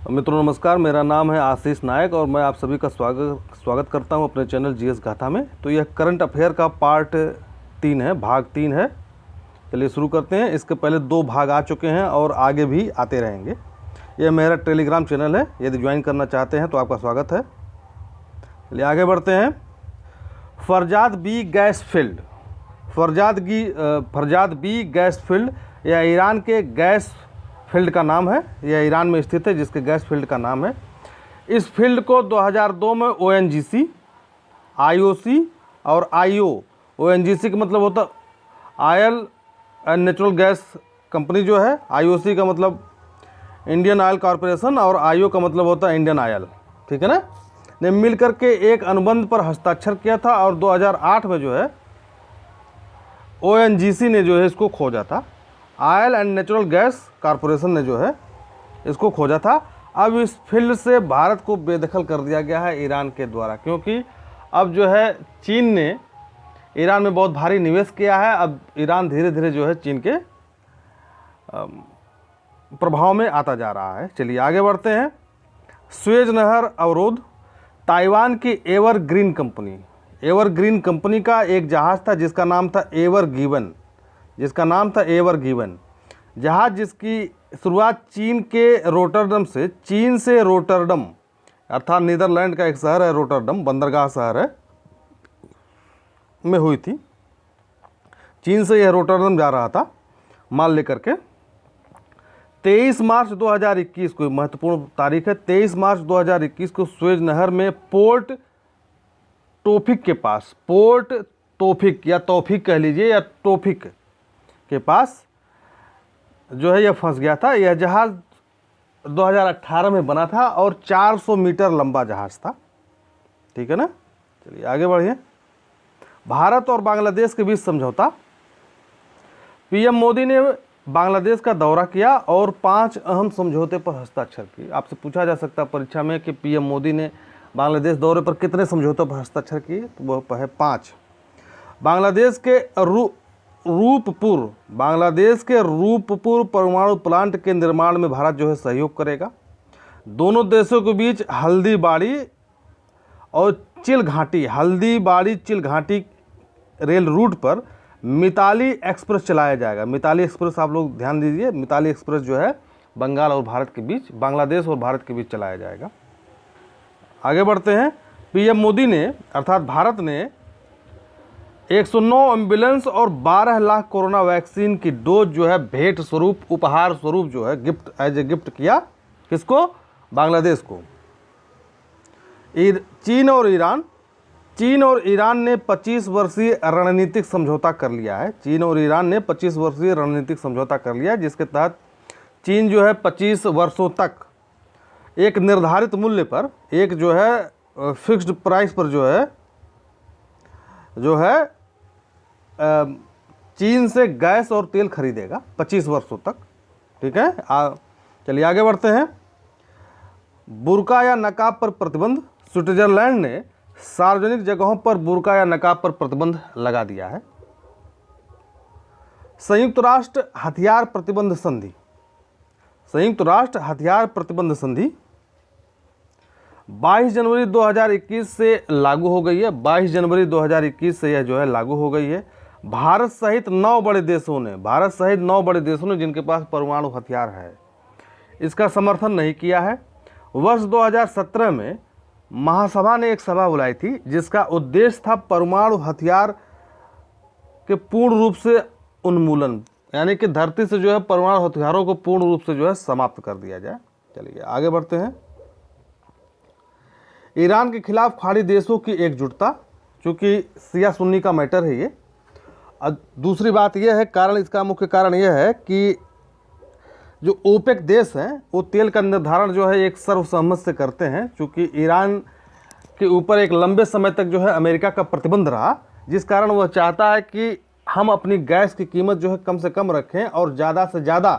मित्रों नमस्कार, मेरा नाम है आशीष नायक और मैं आप सभी का स्वागत करता हूं अपने चैनल जीएस गाथा में। तो यह करंट अफेयर का पार्ट 3 है, भाग 3 है। चलिए शुरू करते हैं। इसके पहले 2 भाग आ चुके हैं और आगे भी आते रहेंगे। यह मेरा टेलीग्राम चैनल है, यदि ज्वाइन करना चाहते हैं तो आपका स्वागत है। चलिए आगे बढ़ते हैं। Farzad B gas field, Farzad B gas field यह ईरान के गैस फील्ड का नाम है। यह ईरान में स्थित है, जिसके गैस फील्ड का नाम है। इस फील्ड को 2002 में ONGC, IOC और IO, ONGC का मतलब होता oil and natural gas company जो है, IOC का मतलब इंडियन ऑयल कॉरपोरेशन और IO का मतलब होता है इंडियन ऑयल, ठीक है ना, ने मिलकर के एक अनुबंध पर हस्ताक्षर किया था और 2008 में जो है ONGC ने जो है इसको खोजा था। Oil and natural gas corporation ने जो है इसको खोजा था। अब इस फील्ड से भारत को बेदखल कर दिया गया है ईरान के द्वारा, क्योंकि अब जो है चीन ने ईरान में बहुत भारी निवेश किया है। अब ईरान धीरे धीरे जो है चीन के प्रभाव में आता जा रहा है। चलिए आगे बढ़ते हैं। सुएज नहर अवरोध, ताइवान की एवरग्रीन कंपनी का एक जहाज़ था जिसका नाम था एवर गिवन जहाज़, जिसकी शुरुआत चीन से रोटरडम अर्थात नीदरलैंड का एक शहर है, रोटरडम बंदरगाह शहर है, में हुई थी। चीन से यह रोटरडम जा रहा था माल लेकर के। 23 मार्च 2021 को, महत्वपूर्ण तारीख है, 23 मार्च 2021 को सुएज नहर में पोर्ट तौफीक या तौफीक कह लीजिए या तौफीक के पास जो है यह फंस गया था। यह जहाज़ 2018 में बना था और 400 मीटर लंबा जहाज़ था, ठीक है ना। चलिए आगे बढ़िए। भारत और बांग्लादेश के बीच समझौता। PM मोदी ने बांग्लादेश का दौरा किया और 5 अहम समझौते पर हस्ताक्षर किए। आपसे पूछा जा सकता है परीक्षा में कि PM मोदी ने बांग्लादेश दौरे पर कितने समझौतों पर हस्ताक्षर किए, तो वह है 5। बांग्लादेश के रूपपुर परमाणु प्लांट के निर्माण में भारत जो है सहयोग करेगा। दोनों देशों के बीच हल्दीबाड़ी चिलघाटी रेल रूट पर मिताली एक्सप्रेस चलाया जाएगा। मिताली एक्सप्रेस आप लोग ध्यान दीजिए, मिताली एक्सप्रेस जो है बंगाल और भारत के बीच, बांग्लादेश और भारत के बीच चलाया जाएगा। आगे बढ़ते हैं। PM मोदी ने अर्थात भारत ने 109 एम्बुलेंस और 12 लाख कोरोना वैक्सीन की डोज जो है भेंट स्वरूप, उपहार स्वरूप जो है गिफ्ट किया। किसको? बांग्लादेश को। चीन और ईरान ने 25 वर्षीय रणनीतिक समझौता कर लिया है। जिसके तहत चीन जो है 25 वर्षों तक एक निर्धारित मूल्य पर, एक जो है फिक्स्ड प्राइस पर जो है चीन से गैस और तेल खरीदेगा 25 वर्षों तक, ठीक है। चलिए आगे बढ़ते हैं। बुर्का या नकाब पर प्रतिबंध। स्विट्जरलैंड ने सार्वजनिक जगहों पर बुर्का या नकाब पर प्रतिबंध लगा दिया है। संयुक्त राष्ट्र हथियार प्रतिबंध संधि 22 जनवरी 2021 से लागू हो गई है। 22 जनवरी 2021 से यह जो है लागू हो गई है। भारत सहित 9 बड़े देशों ने जिनके पास परमाणु हथियार है, इसका समर्थन नहीं किया है। वर्ष 2017 में महासभा ने एक सभा बुलाई थी जिसका उद्देश्य था परमाणु हथियार के पूर्ण रूप से उन्मूलन, यानी कि धरती से जो है परमाणु हथियारों को पूर्ण रूप से जो है समाप्त कर दिया जाए। चलिए आगे बढ़ते हैं। ईरान के खिलाफ खाड़ी देशों की एकजुटता, चूँकि शिया सुन्नी का मैटर है ये। दूसरी बात यह है, इसका मुख्य कारण यह है कि जो ओपेक देश हैं वो तेल का निर्धारण जो है एक सर्वसम्मत से करते हैं। चूँकि ईरान के ऊपर एक लंबे समय तक जो है अमेरिका का प्रतिबंध रहा, जिस कारण वह चाहता है कि हम अपनी गैस की कीमत जो है कम से कम रखें और ज़्यादा से ज़्यादा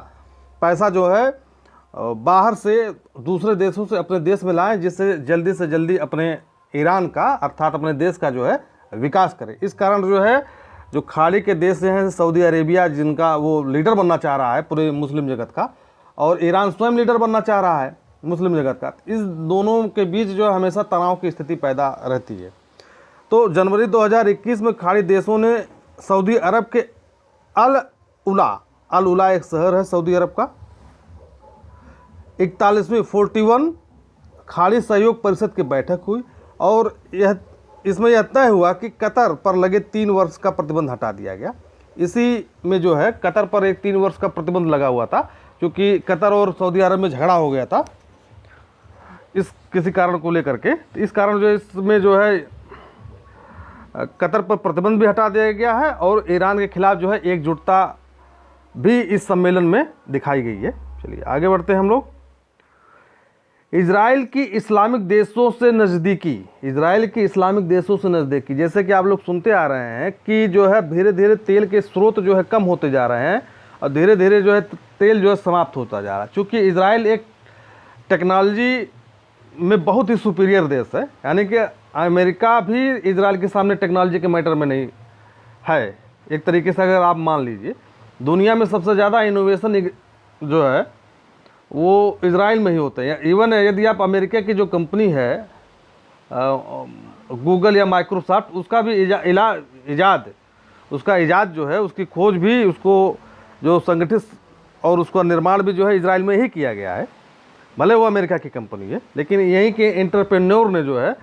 पैसा जो है बाहर से दूसरे देशों से अपने देश में लाएं, जिससे जल्दी से जल्दी अपने ईरान का अर्थात अपने देश का जो है विकास करें। इस कारण जो है जो खाड़ी के देश हैं, सऊदी अरेबिया जिनका वो लीडर बनना चाह रहा है पूरे मुस्लिम जगत का, और ईरान स्वयं लीडर बनना चाह रहा है, मुस्लिम जगत का, इस दोनों के बीच जो है हमेशा तनाव की स्थिति पैदा रहती है। तो जनवरी 2021 में खाड़ी देशों ने सऊदी अरब के अल उला एक शहर है सऊदी अरब का, 41वीं 41 खाड़ी सहयोग परिषद की बैठक हुई और इसमें यह तय हुआ कि कतर पर लगे 3 वर्ष का प्रतिबंध हटा दिया गया। इसी में जो है कतर पर एक 3 वर्ष का प्रतिबंध लगा हुआ था, क्योंकि कतर और सऊदी अरब में झगड़ा हो गया था इस किसी कारण को लेकर के। इस कारण जो इसमें जो है कतर पर प्रतिबंध भी हटा दिया गया है और ईरान के खिलाफ जो है एकजुटता भी इस सम्मेलन में दिखाई गई है। चलिए आगे बढ़ते हैं हम लोग। इजराइल की इस्लामिक देशों से नज़दीकी, जैसे कि आप लोग सुनते आ रहे हैं कि जो है धीरे धीरे तेल के स्रोत जो है कम होते जा रहे हैं और धीरे धीरे जो है तेल जो है समाप्त होता जा रहा है। चूँकि इजराइल एक टेक्नोलॉजी में बहुत ही सुपीरियर देश है, यानी कि अमेरिका भी इजराइल के सामने टेक्नोलॉजी के मैटर में नहीं है। एक तरीके से अगर आप मान लीजिए दुनिया में सबसे ज़्यादा इनोवेशन जो है वो इजराइल में ही होते हैं। इवन यदि आप अमेरिका की जो कंपनी है गूगल या माइक्रोसॉफ्ट, उसका भी इजाद जो है, उसकी खोज भी, उसको जो संगठित और उसका निर्माण भी जो है इजराइल में ही किया गया है। भले वो अमेरिका की कंपनी है, लेकिन यहीं के एंटरप्रेन्योर ने जो है,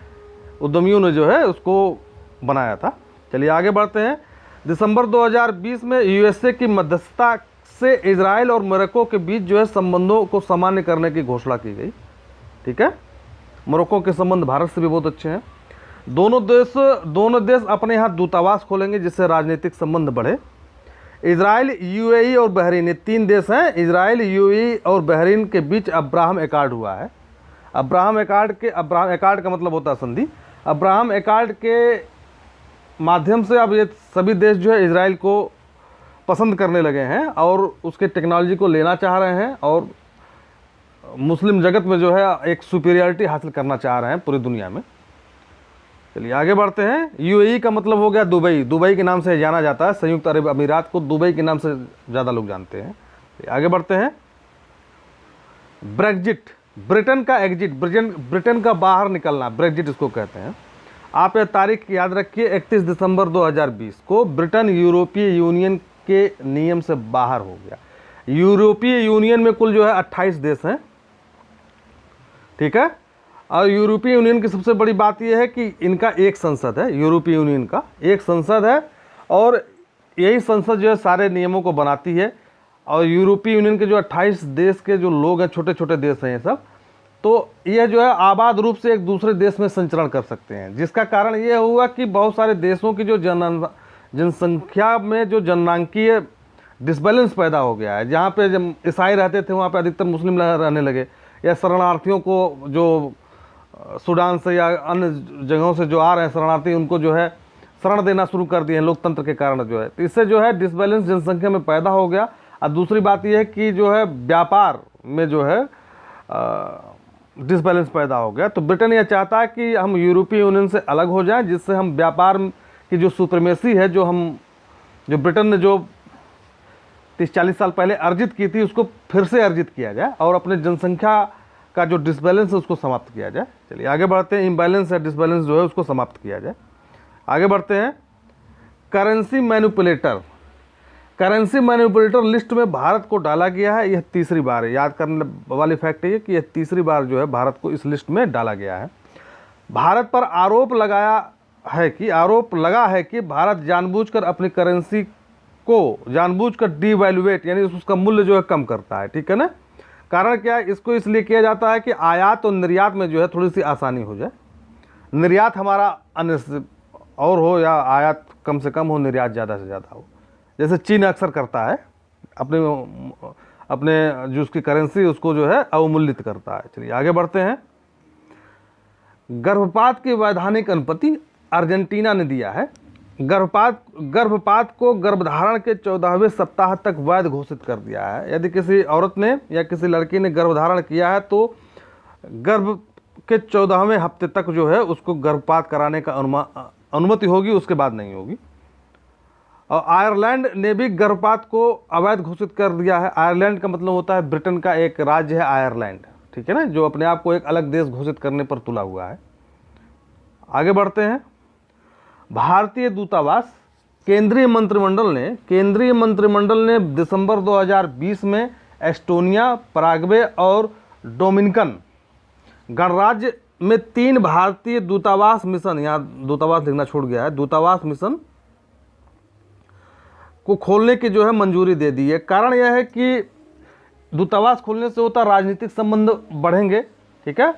उद्यमियों ने जो है उसको बनाया था। चलिए आगे बढ़ते हैं। दिसंबर 2020 में यूएसए की मध्यस्थता से इजराइल और मोरक्को के बीच जो है संबंधों को सामान्य करने की घोषणा की गई। ठीक है, मोरक्को के संबंध भारत से भी बहुत अच्छे हैं। दोनों देश अपने यहाँ दूतावास खोलेंगे जिससे राजनीतिक संबंध बढ़े। इजराइल, यूएई और बहरीन, ये 3 देश हैं। इजराइल, यूएई और बहरीन के बीच अब्राहम एकॉर्ड हुआ है। अब्राहम एकॉर्ड का मतलब होता है संधि। अब्राहम एकॉर्ड के माध्यम से अब ये सभी देश जो है इजराइल को पसंद करने लगे हैं और उसके टेक्नोलॉजी को लेना चाह रहे हैं और मुस्लिम जगत में जो है एक सुपीरियरिटी हासिल करना चाह रहे हैं पूरी दुनिया में। चलिए आगे बढ़ते हैं। यूएई का मतलब हो गया दुबई के नाम से जाना जाता है। संयुक्त अरब अमीरात को दुबई के नाम से ज़्यादा लोग जानते हैं। आगे बढ़ते हैं। ब्रेग्जिट, ब्रिटेन का एग्जिट, ब्रिटेन का बाहर निकलना, ब्रेग्जिट इसको कहते हैं। आप यह तारीख याद रखिए, 31 दिसंबर 2020 को ब्रिटेन यूरोपीय यूनियन के नियम से बाहर हो गया। यूरोपीय यूनियन में कुल जो है 28 देश हैं। ठीक है, और यूरोपीय यूनियन की सबसे बड़ी बात यह है कि इनका एक संसद है, यूरोपीय यूनियन का एक संसद है और यही संसद जो है सारे नियमों को बनाती है। और यूरोपीय यूनियन के जो 28 देश के जो लोग हैं, छोटे छोटे देश हैं ये सब, तो यह जो है आबाद रूप से एक दूसरे देश में संचरण कर सकते हैं, जिसका कारण यह हुआ कि बहुत सारे देशों की जो जनसंख्या में जो जननांकीय डिसबैलेंस पैदा हो गया है। जहाँ पे जब ईसाई रहते थे वहाँ पे अधिकतर मुस्लिम रहने लगे, या शरणार्थियों को जो सूडान से या अन्य जगहों से जो आ रहे हैं शरणार्थी, उनको जो है शरण देना शुरू कर दिए हैं लोकतंत्र के कारण जो है। तो इससे जो है डिसबैलेंस जनसंख्या में पैदा हो गया। और दूसरी बात यह है कि जो है व्यापार में जो है डिसबैलेंस पैदा हो गया। तो ब्रिटेन यह चाहता है कि हम यूरोपीय यूनियन से अलग हो जाएं, जिससे हम व्यापार की जो सुप्रीमेसी है जो ब्रिटेन ने जो 30-40 साल पहले अर्जित की थी, उसको फिर से अर्जित किया जाए और अपने जनसंख्या का जो डिसबैलेंस है उसको समाप्त किया जाए। चलिए आगे बढ़ते हैं। इम्बैलेंस है, डिसबैलेंस जो है उसको समाप्त किया जाए। आगे बढ़ते हैं। करेंसी मैनिपुलेटर लिस्ट में भारत को डाला गया है। यह तीसरी बार है। याद करने वाली फैक्ट है कि यह तीसरी बार जो है भारत को इस लिस्ट में डाला गया है। भारत पर आरोप लगा है कि भारत जानबूझकर अपनी करेंसी को जानबूझकर डीवैल्यूएट, यानी उसका मूल्य जो है कम करता है। ठीक है ना। कारण क्या है? इसको इसलिए किया जाता है कि आयात और निर्यात में जो है थोड़ी सी आसानी हो जाए। निर्यात हमारा अनिश्चित और हो या आयात कम से कम हो, निर्यात ज़्यादा से ज़्यादा हो, जैसे चीन अक्सर करता है। अपने जो उसकी करेंसी उसको जो है अवमूल्यित करता है। चलिए आगे बढ़ते हैं। गर्भपात की वैधानिक अनुमति अर्जेंटीना ने दिया है। गर्भपात को गर्भधारण के 14वें सप्ताह तक वैध घोषित कर दिया है। यदि किसी औरत ने या किसी लड़की ने गर्भधारण किया है तो गर्भ के 14वें हफ्ते तक जो है उसको गर्भपात कराने का अनुमति होगी, उसके बाद नहीं होगी। और आयरलैंड ने भी गर्भपात को अवैध घोषित कर दिया है। आयरलैंड का मतलब होता है ब्रिटेन का एक राज्य है आयरलैंड। ठीक है ना, जो अपने आप को एक अलग देश घोषित करने पर तुला हुआ है। आगे बढ़ते हैं। भारतीय दूतावास केंद्रीय मंत्रिमंडल ने दिसंबर 2020 में एस्टोनिया, पराग्वे और डोमिनिकन गणराज्य में 3 भारतीय दूतावास मिशन, यहाँ दूतावास लिखना छूट गया है, दूतावास मिशन को खोलने की जो है मंजूरी दे दी है। कारण यह है कि दूतावास खोलने से होता राजनीतिक संबंध बढ़ेंगे, ठीक है,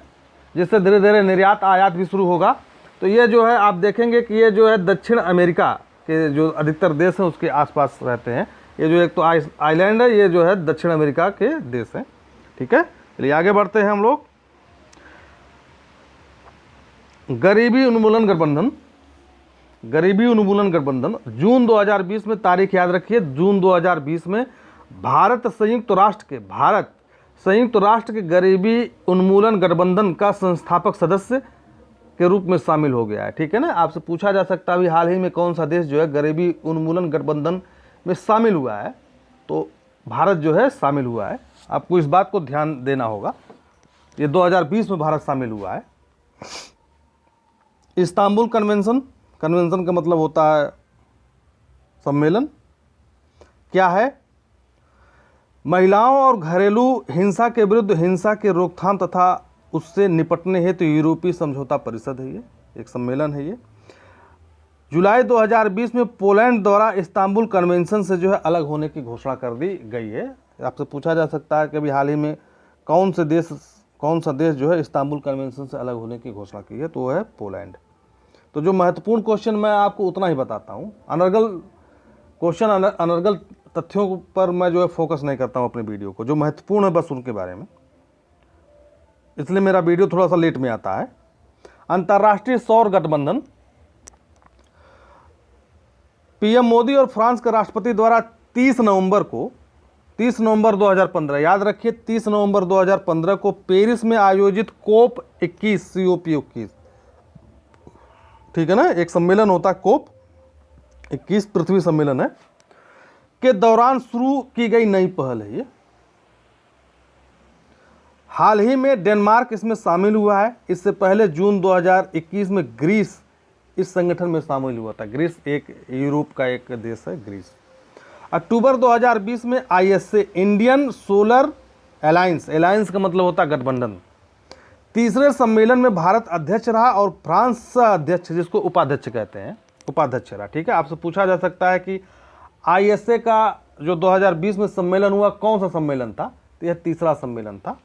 जिससे धीरे धीरे निर्यात आयात भी शुरू होगा। तो ये जो है आप देखेंगे कि ये जो है दक्षिण अमेरिका के जो अधिकतर देश हैं उसके आसपास रहते हैं। ये जो एक तो आइलैंड है, ये जो है दक्षिण अमेरिका के देश हैं, ठीक है। चलिए आगे बढ़ते हैं हम लोग। गरीबी उन्मूलन गठबंधन जून 2020 में, तारीख याद रखिए, जून 2020 में भारत संयुक्त राष्ट्र के गरीबी उन्मूलन गठबंधन का संस्थापक सदस्य के रूप में शामिल हो गया है, ठीक है ना। आपसे पूछा जा सकता है अभी हाल ही में कौन सा देश जो है गरीबी उन्मूलन गठबंधन में शामिल हुआ है, तो भारत जो है शामिल हुआ है। आपको इस बात को ध्यान देना होगा, ये 2020 में भारत शामिल हुआ है। इस्तांबुल कन्वेंशन का मतलब होता है सम्मेलन। क्या है? महिलाओं और घरेलू हिंसा के विरुद्ध हिंसा के रोकथाम तथा उससे निपटने हेतु यूरोपीय समझौता परिषद है, ये एक सम्मेलन है। ये जुलाई 2020 में पोलैंड द्वारा इस्तांबुल कन्वेंशन से जो है अलग होने की घोषणा कर दी गई है। आपसे पूछा जा सकता है कि अभी हाल ही में कौन सा देश जो है इस्तांबुल कन्वेंशन से अलग होने की घोषणा की है, तो वो है पोलैंड। तो जो महत्वपूर्ण क्वेश्चन मैं आपको उतना ही बताता हूँ, अनर्गल तथ्यों पर मैं जो है फोकस नहीं करता हूँ अपने वीडियो को। जो महत्वपूर्ण है बस उनके बारे में, इसलिए मेरा वीडियो थोड़ा सा लेट में आता है। अंतर्राष्ट्रीय सौर गठबंधन, पीएम मोदी और फ्रांस के राष्ट्रपति द्वारा 30 नवंबर 2015, याद रखिए 30 नवंबर 2015 को पेरिस में आयोजित COP 21, ठीक है ना, एक सम्मेलन होता है COP 21, पृथ्वी सम्मेलन है, के दौरान शुरू की गई नई पहल है ये। हाल ही में डेनमार्क इसमें शामिल हुआ है। इससे पहले जून 2021 में ग्रीस इस संगठन में शामिल हुआ था। ग्रीस एक यूरोप का एक देश है, ग्रीस। अक्टूबर 2020 में ISA, इंडियन सोलर अलायंस का मतलब होता है गठबंधन, तीसरे सम्मेलन में भारत अध्यक्ष रहा और फ्रांस अध्यक्ष, जिसको उपाध्यक्ष कहते हैं, उपाध्यक्ष रहा, ठीक है। आपसे पूछा जा सकता है कि ISA का जो 2020 में सम्मेलन हुआ कौन सा सम्मेलन था, तो यह तीसरा सम्मेलन था,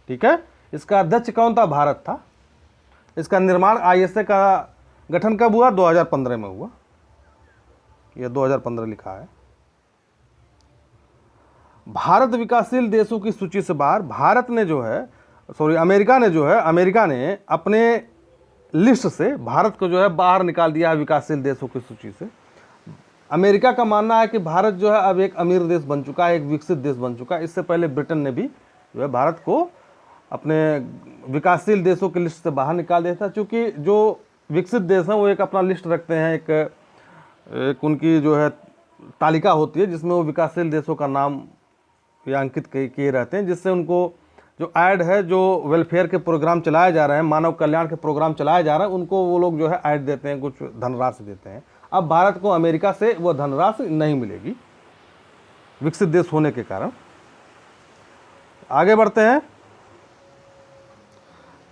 ठीक है। इसका अध्यक्ष कौन था? भारत था। इसका निर्माण ISA का गठन कब हुआ? 2015 में हुआ, यह 2015 लिखा है। भारत विकासशील देशों की सूची से बाहर, अमेरिका ने अपने लिस्ट से भारत को जो है बाहर निकाल दिया है विकासशील देशों की सूची से। अमेरिका का मानना है कि भारत जो है अब एक अमीर देश बन चुका है, एक विकसित देश बन चुका है। इससे पहले ब्रिटेन ने भी जो है भारत को अपने विकासशील देशों की लिस्ट से बाहर निकाल दिया था। क्योंकि जो विकसित देश हैं वो एक अपना लिस्ट रखते हैं, एक उनकी जो है तालिका होती है जिसमें वो विकासशील देशों का नाम या अंकित किए रहते हैं, जिससे उनको जो ऐड है, जो वेलफेयर के प्रोग्राम चलाए जा रहे हैं, मानव कल्याण के प्रोग्राम चलाए जा रहे हैं, उनको वो लोग जो है ऐड देते हैं, कुछ धनराशि देते हैं। अब भारत को अमेरिका से वो धनराशि नहीं मिलेगी विकसित देश होने के कारण। आगे बढ़ते हैं।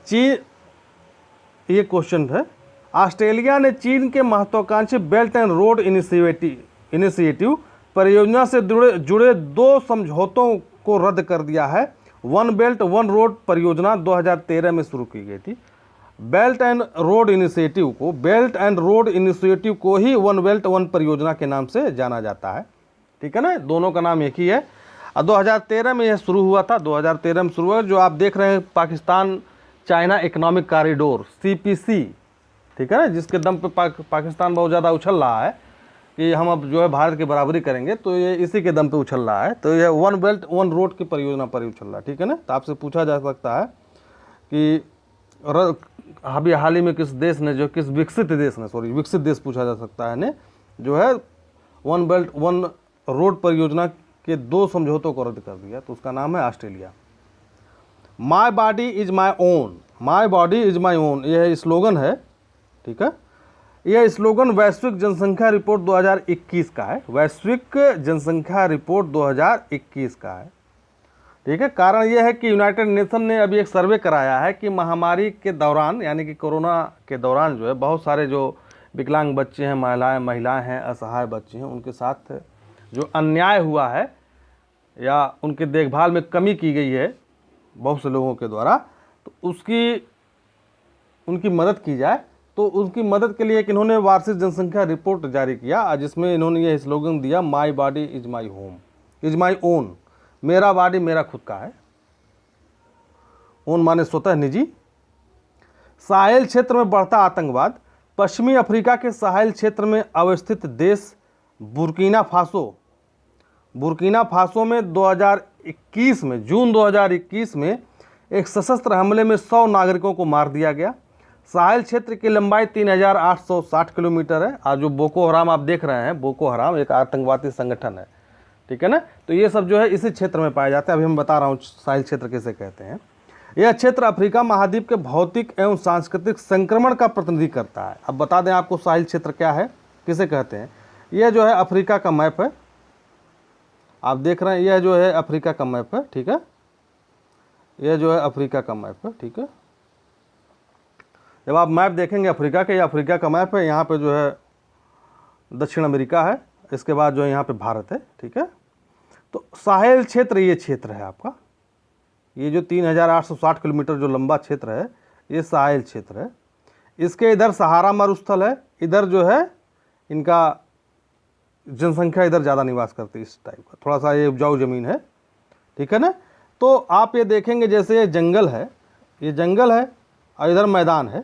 चीन, ये क्वेश्चन है, ऑस्ट्रेलिया ने चीन के महत्वाकांक्षी बेल्ट एंड रोड इनिशिएटिव परियोजना से जुड़े 2 समझौतों को रद्द कर दिया है। वन बेल्ट वन रोड परियोजना 2013 में शुरू की गई थी। बेल्ट एंड रोड इनिशिएटिव को ही वन बेल्ट वन परियोजना के नाम से जाना जाता है, ठीक है ना, दोनों का नाम एक ही है। और 2013 में यह शुरू हुआ था, 2013 में शुरू हुआ। जो आप देख रहे हैं Pakistan China economic corridor CPC, ठीक है ना, जिसके दम पे पाकिस्तान बहुत ज़्यादा उछल रहा है कि हम अब जो है भारत की बराबरी करेंगे, तो ये इसी के दम पे उछल रहा है। तो ये वन बेल्ट वन रोड की परियोजना पर ही उछल रहा है, ठीक है ना। तो आपसे पूछा जा सकता है कि अभी हाल ही में किस विकसित देश पूछा जा सकता है ने जो है वन बेल्ट वन रोड परियोजना के 2 समझौतों को रद्द कर दिया, तो उसका नाम है Australia. My body is my own, my body is my own, यह स्लोगन है, ठीक है। यह स्लोगन वैश्विक जनसंख्या रिपोर्ट 2021 का है, वैश्विक जनसंख्या रिपोर्ट 2021 का है, ठीक है। कारण यह है कि यूनाइटेड नेशन ने अभी एक सर्वे कराया है कि महामारी के दौरान, यानी कि कोरोना के दौरान जो है, बहुत सारे जो विकलांग बच्चे हैं, महिलाएं हैं, असहाय बच्चे हैं, उनके साथ जो अन्याय हुआ है या उनके देखभाल में कमी की गई है बहुत से लोगों के द्वारा, तो उनकी मदद की जाए। तो उनकी मदद के लिए इन्होंने वार्षिक जनसंख्या रिपोर्ट जारी किया, जिसमें इन्होंने ये स्लोगन दिया, my body is my home, is my own, मेरा बॉडी मेरा खुद का है, ओन माने स्वतः निजी। साहेल क्षेत्र में बढ़ता आतंकवाद, पश्चिमी अफ्रीका के साहेल क्षेत्र में अवस्थित देश बुर्किना फासो में 2021 में, जून 2021 में एक सशस्त्र हमले में 100 नागरिकों को मार दिया गया। साहेल क्षेत्र की लंबाई 3860 किलोमीटर है। आज जो बोको हराम आप देख रहे हैं, बोको हराम एक आतंकवादी संगठन है, ठीक है ना। तो ये सब जो है इसी क्षेत्र में पाया जाता है। अभी हम बता रहा हूँ साहेल क्षेत्र किसे कहते हैं। यह क्षेत्र अफ्रीका महाद्वीप के भौतिक एवं सांस्कृतिक संक्रमण का प्रतिनिधि करता है। अब बता दें आपको साहेल क्षेत्र क्या है, किसे कहते हैं। यह जो है अफ्रीका का मैप है, आप देख रहे हैं, यह जो है अफ्रीका का मैप है, ठीक है। यह जो है अफ्रीका का मैप है, ठीक है। जब आप मैप देखेंगे अफ्रीका के, ये अफ्रीका का मैप है, यहाँ पे जो है दक्षिण अमेरिका है, इसके बाद जो है यहाँ पे भारत है, ठीक है। तो साहेल क्षेत्र ये क्षेत्र है आपका, ये जो 3860 किलोमीटर जो लंबा क्षेत्र है, ये साहेल क्षेत्र है। इसके इधर सहारा मरुस्थल है, इधर जो है इनका जनसंख्या इधर ज़्यादा निवास करती है, इस टाइप का थोड़ा सा ये उपजाऊ ज़मीन है, ठीक है ना। तो आप ये देखेंगे जैसे ये जंगल है, ये जंगल है और इधर मैदान है।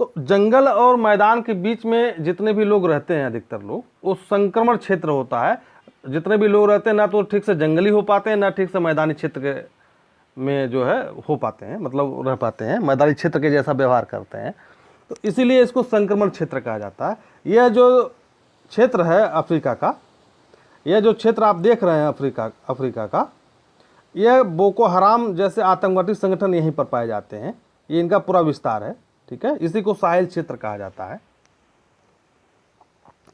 तो जंगल और मैदान के बीच में जितने भी लोग रहते हैं, अधिकतर लोग, वो संक्रमण क्षेत्र होता है। जितने भी लोग रहते हैं ना तो ठीक से जंगली हो पाते हैं, ना ठीक से मैदानी क्षेत्र के में जो है हो पाते हैं, मतलब रह पाते हैं, मैदानी क्षेत्र के जैसा व्यवहार करते हैं। तो इसीलिए इसको संक्रमण क्षेत्र कहा जाता है। यह जो क्षेत्र है अफ्रीका का, यह जो क्षेत्र आप देख रहे हैं अफ्रीका का, यह बोको हराम जैसे आतंकवादी संगठन यहीं पर पाए जाते हैं। ये इनका पूरा विस्तार है, ठीक है। इसी को साहेल क्षेत्र कहा जाता है।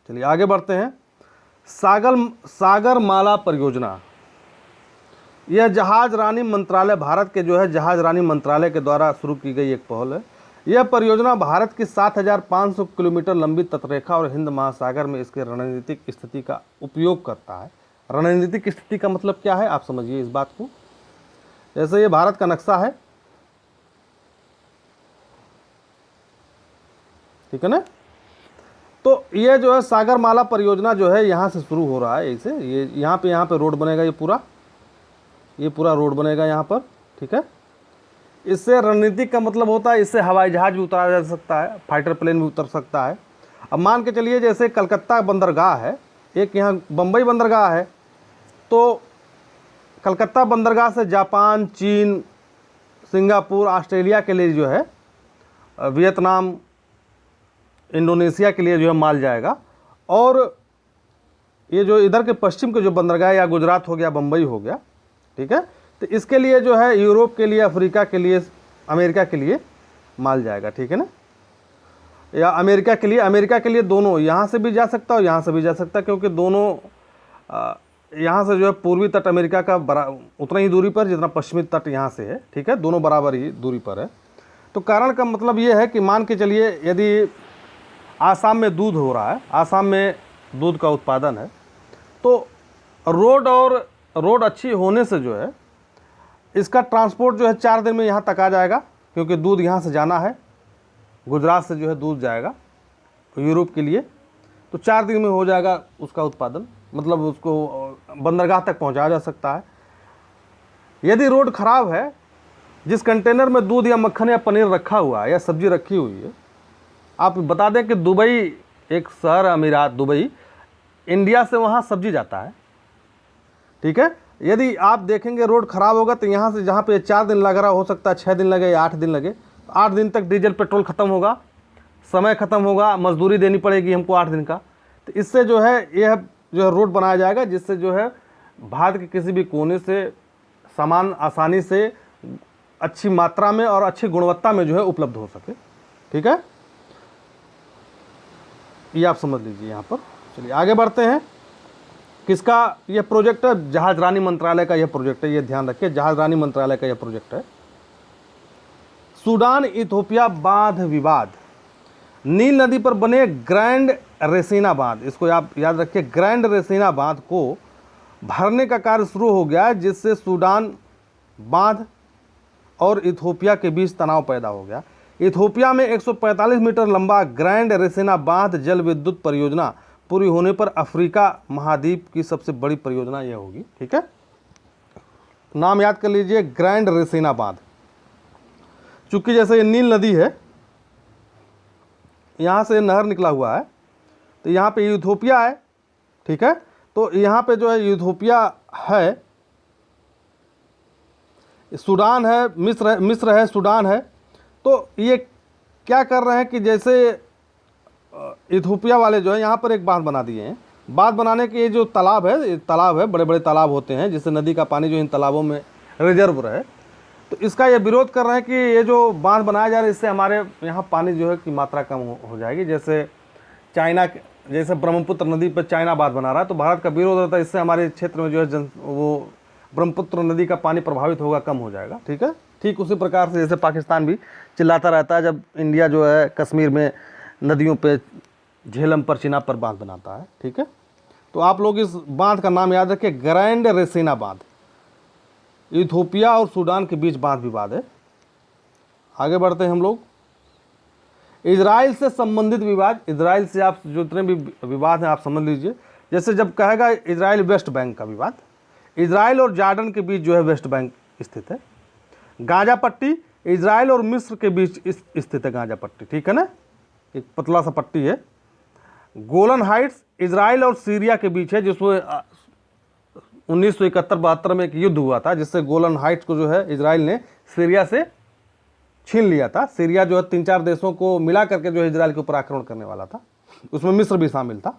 चलिए आगे बढ़ते हैं। सागरमाला परियोजना, यह जहाज रानी मंत्रालय, भारत के जो है जहाज रानी मंत्रालय के द्वारा शुरू की गई एक पहल है। यह परियोजना भारत की 7500 किलोमीटर लंबी तटरेखा और हिंद महासागर में इसके रणनीतिक स्थिति का उपयोग करता है। रणनीतिक स्थिति का मतलब क्या है, आप समझिए इस बात को। जैसे ये भारत का नक्शा है, ठीक है ना। तो ये जो है सागरमाला परियोजना जो है यहाँ से शुरू हो रहा है, ऐसे ये यहाँ पे रोड बनेगा, ये पूरा रोड बनेगा यहाँ पर, ठीक है। इससे रणनीतिक का मतलब होता है, इससे हवाई जहाज भी उतारा जा सकता है, फाइटर प्लेन भी उतर सकता है। अब मान के चलिए जैसे कलकत्ता बंदरगाह है, एक यहाँ बम्बई बंदरगाह है, तो कलकत्ता बंदरगाह से जापान, चीन, सिंगापुर, ऑस्ट्रेलिया के लिए जो है, वियतनाम, इंडोनेशिया के लिए जो है माल जाएगा। और ये जो इधर के पश्चिम के जो बंदरगाह, या गुजरात हो गया, बम्बई हो गया, ठीक है। तो इसके लिए जो है यूरोप के लिए, अफ्रीका के लिए, अमेरिका के लिए माल जाएगा, ठीक है ना। या अमेरिका के लिए दोनों, यहाँ से भी जा सकता है और यहाँ से भी जा सकता है, क्योंकि दोनों यहाँ से जो है पूर्वी तट अमेरिका का उतना ही दूरी पर जितना पश्चिमी तट यहाँ से है, ठीक है, दोनों बराबर ही दूरी पर है। तो कारण का मतलब ये है कि मान के चलिए यदि आसाम में दूध हो रहा है, आसाम में दूध का उत्पादन है, तो रोड अच्छी होने से जो है इसका ट्रांसपोर्ट जो है 4 दिन में यहाँ तक आ जाएगा, क्योंकि दूध यहाँ से जाना है, गुजरात से जो है दूध जाएगा यूरोप के लिए, तो 4 दिन में हो जाएगा उसका उत्पादन, मतलब उसको बंदरगाह तक पहुँचाया जा सकता है। यदि रोड ख़राब है, जिस कंटेनर में दूध या मक्खन या पनीर रखा हुआ है या सब्जी रखी हुई है, आप बता दें कि दुबई एक शहर, अमीरात दुबई, इंडिया से वहाँ सब्जी जाता है, ठीक है। यदि आप देखेंगे रोड ख़राब होगा तो यहाँ से जहाँ पे 4 दिन लग रहा, हो सकता है 6 दिन लगे या 8 दिन लगे। 8 दिन तक डीजल पेट्रोल ख़त्म होगा, समय ख़त्म होगा, मजदूरी देनी पड़ेगी हमको 8 दिन का। तो इससे जो है यह जो है रोड बनाया जाएगा, जिससे जो है भारत के किसी भी कोने से सामान आसानी से अच्छी मात्रा में और अच्छी गुणवत्ता में जो है उपलब्ध हो सके। ठीक है, ये आप समझ लीजिए यहाँ पर। चलिए आगे बढ़ते हैं। किसका यह प्रोजेक्ट है? जहाज रानी मंत्रालय का यह प्रोजेक्ट है, ये ध्यान रखिए, जहाज रानी मंत्रालय का यह प्रोजेक्ट है। सूडान इथोपिया बांध विवाद, नील नदी पर बने ग्रैंड रेसिना बांध, इसको आप याद रखिए, ग्रैंड रेसिना बांध को भरने का कार्य शुरू हो गया, जिससे सूडान बांध और इथोपिया के बीच तनाव पैदा हो गया। इथोपिया में 145 मीटर लंबा ग्रैंड रेसिना बांध जल विद्युत परियोजना पूरी होने पर अफ्रीका महाद्वीप की सबसे बड़ी परियोजना यह होगी। ठीक है, नाम याद कर लीजिए, ग्रैंड रेसिना बांध। चूंकि जैसे ये नील नदी है, यहाँ से नहर निकला हुआ है, तो यहाँ पे इथोपिया है। ठीक है, तो यहाँ पे जो है इथोपिया है, सूडान है, मिस्र है, सूडान है। तो ये क्या कर रहे हैं कि जैसे इथोपिया वाले जो है यहाँ पर एक बांध बना दिए हैं। बांध बनाने के ये जो तालाब है, बड़े बड़े तालाब होते हैं, जिससे नदी का पानी जो इन तालाबों में रिजर्व रहे, तो इसका ये विरोध कर रहे हैं कि ये जो बांध बनाया जा रहा है, इससे हमारे यहाँ पानी जो है की मात्रा कम हो जाएगी। जैसे चाइना, जैसे ब्रह्मपुत्र नदी पर चाइना बांध बना रहा है, तो भारत का विरोध रहता है, इससे हमारे क्षेत्र में जो है वो ब्रह्मपुत्र नदी का पानी प्रभावित होगा, कम हो जाएगा। ठीक है, ठीक उसी प्रकार से जैसे पाकिस्तान भी चिल्लाता रहता है जब इंडिया जो है कश्मीर में नदियों पे झेलम पर चिनाब पर बांध बनाता है। ठीक है, तो आप लोग इस बांध का नाम याद रखें, ग्रैंड रेसिना बांध। इथोपिया और सूडान के बीच बांध विवाद है। आगे बढ़ते हैं हम लोग। इजराइल से संबंधित विवाद, इजराइल से आप जो जितने भी विवाद हैं आप समझ लीजिए। जैसे जब कहेगा इजराइल वेस्ट बैंक का विवाद, इजराइल और जॉर्डन के बीच जो है वेस्ट बैंक स्थित है। गाजा पट्टी, इजराइल और मिस्र के बीच स्थित है गाजा पट्टी। ठीक है ना, एक पतला सा पट्टी है। गोलन हाइट्स इजराइल और सीरिया के बीच है, जिसमें 1971-72 में एक युद्ध हुआ था, जिससे गोलन हाइट्स को जो है इजराइल ने सीरिया से छीन लिया था। सीरिया जो है 3-4 देशों को मिला करके जो है इजराइल के ऊपर आक्रमण करने वाला था। उसमें मिस्र भी शामिल था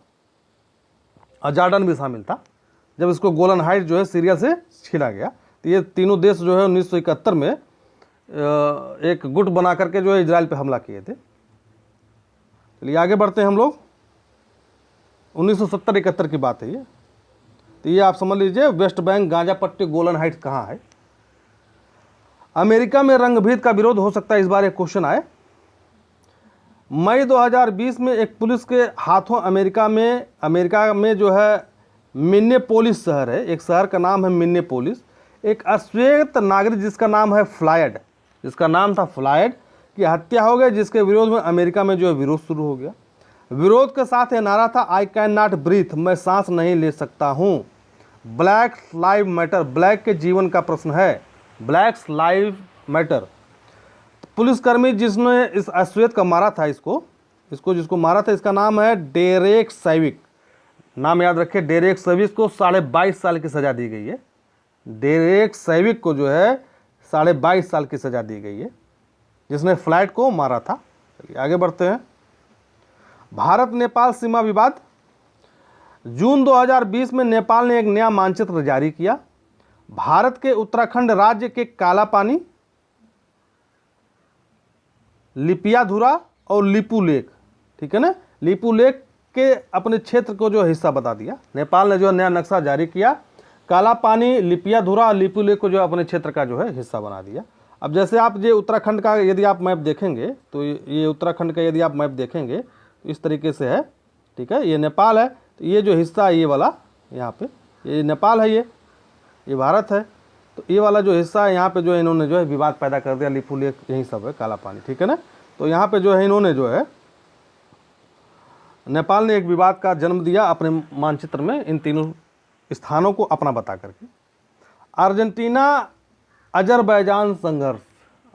और जॉर्डन भी शामिल था। जब इसको गोलन हाइट्स जो है सीरिया से छीना गया, तो ये तीनों देश जो है 1971 में एक गुट बना करके जो है इजराइल पे हमला किए थे। चलिए आगे बढ़ते हैं हम लोग। 1970-71 की बात है ये। तो ये आप समझ लीजिए, वेस्ट बैंक, गाजा पट्टी, गोलन हाइट्स कहाँ है। अमेरिका में रंगभेद का विरोध हो सकता है, इस बार एक क्वेश्चन आए। मई 2020 में एक पुलिस के हाथों अमेरिका में जो है मिन्नेपोलिस शहर है, एक शहर का नाम है मिन्नेपोलिस, एक अश्वेत नागरिक जिसका नाम है फ्लायड, जिसका नाम था फ्लायड, की हत्या हो गई, जिसके विरोध में अमेरिका में जो है विरोध शुरू हो गया। विरोध के साथ ये नारा था, आई कैन नॉट ब्रीथ, मैं सांस नहीं ले सकता हूँ। ब्लैक लाइव मैटर, ब्लैक के जीवन का प्रश्न है, ब्लैक लाइव मैटर। पुलिसकर्मी जिसने इस अश्वेत का मारा था, इसको जिसको मारा था, इसका नाम है डेरेक सैविक। नाम याद रखें, डेरेक सैविक को 22.5 साल की सज़ा दी गई है। डेरेक सैविक को जो है 22.5 साल की सज़ा दी गई है, जिसने फ्लाइट को मारा था। चलिए आगे बढ़ते हैं। भारत नेपाल सीमा विवाद। जून 2020 में नेपाल ने एक नया मानचित्र जारी किया। भारत के उत्तराखंड राज्य के काला पानी, लिपियाधुरा और लिपू लेक, ठीक है ना, लिपू लेक के अपने क्षेत्र को जो हिस्सा बता दिया। नेपाल ने जो नया नक्शा जारी किया, काला पानी, लिपियाधुरा और लिपू लेक को जो अपने क्षेत्र का जो है हिस्सा बना दिया। अब जैसे आप ये उत्तराखंड का यदि आप मैप देखेंगे, तो ये उत्तराखंड का यदि आप मैप देखेंगे तो इस तरीके से है। ठीक है, ये नेपाल है, तो ये जो हिस्सा है ये वाला, यहाँ पे ये नेपाल है, ये भारत है। तो ये वाला जो हिस्सा है यहाँ पे जो है इन्होंने जो है विवाद पैदा कर दिया, लिपू लेक यही सब है, काला पानी। ठीक है ना, तो यहाँ पे जो है इन्होंने जो है नेपाल ने एक विवाद का जन्म दिया अपने मानचित्र में, इन तीनों स्थानों को अपना बता करके। अर्जेंटीना अजरबैजान संघर्ष,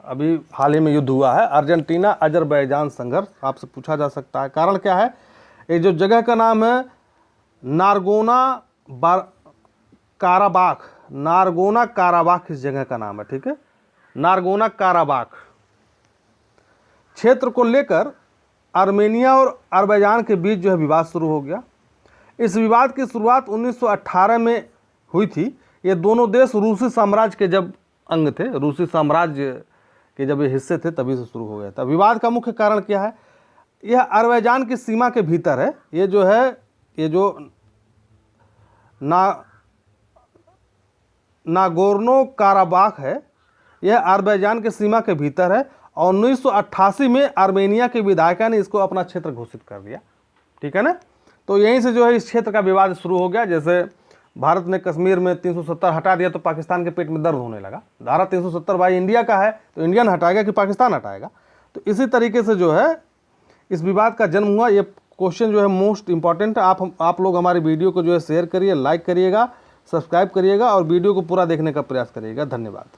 अभी हाल ही में युद्ध हुआ है, अर्जेंटीना अजरबैजान संघर्ष। आपसे पूछा जा सकता है कारण क्या है। ये जो जगह का नाम है काराबाख, नारगोना काराबाख इस जगह का नाम है। ठीक है, नारगोना काराबाख क्षेत्र को लेकर आर्मेनिया और अजरबैजान के बीच जो है विवाद शुरू हो गया। इस विवाद की शुरुआत 1918 में हुई थी। ये दोनों देश रूसी साम्राज्य के जब अंग थे, रूसी साम्राज्य के जब ये हिस्से थे तभी से शुरू हो गया था। विवाद का मुख्य कारण क्या है? यह अज़रबैजान की सीमा के भीतर है। ये जो नागोर्नो काराबाख है, यह अज़रबैजान के सीमा के भीतर है और 1988 में आर्मेनिया के विधायिका ने इसको अपना क्षेत्र घोषित कर दिया। ठीक है ना। तो यहीं से जो है इस क्षेत्र का विवाद शुरू हो गया। जैसे भारत ने कश्मीर में 370 हटा दिया तो पाकिस्तान के पेट में दर्द होने लगा। धारा 370 भाई इंडिया का है तो इंडियन हटाएगा कि पाकिस्तान हटाएगा। तो इसी तरीके से जो है इस विवाद का जन्म हुआ। ये क्वेश्चन जो है मोस्ट इंपॉर्टेंट है। आप लोग हमारी वीडियो को जो है शेयर करिए, लाइक करिएगा, सब्सक्राइब करिएगा और वीडियो को पूरा देखने का प्रयास करिएगा। धन्यवाद।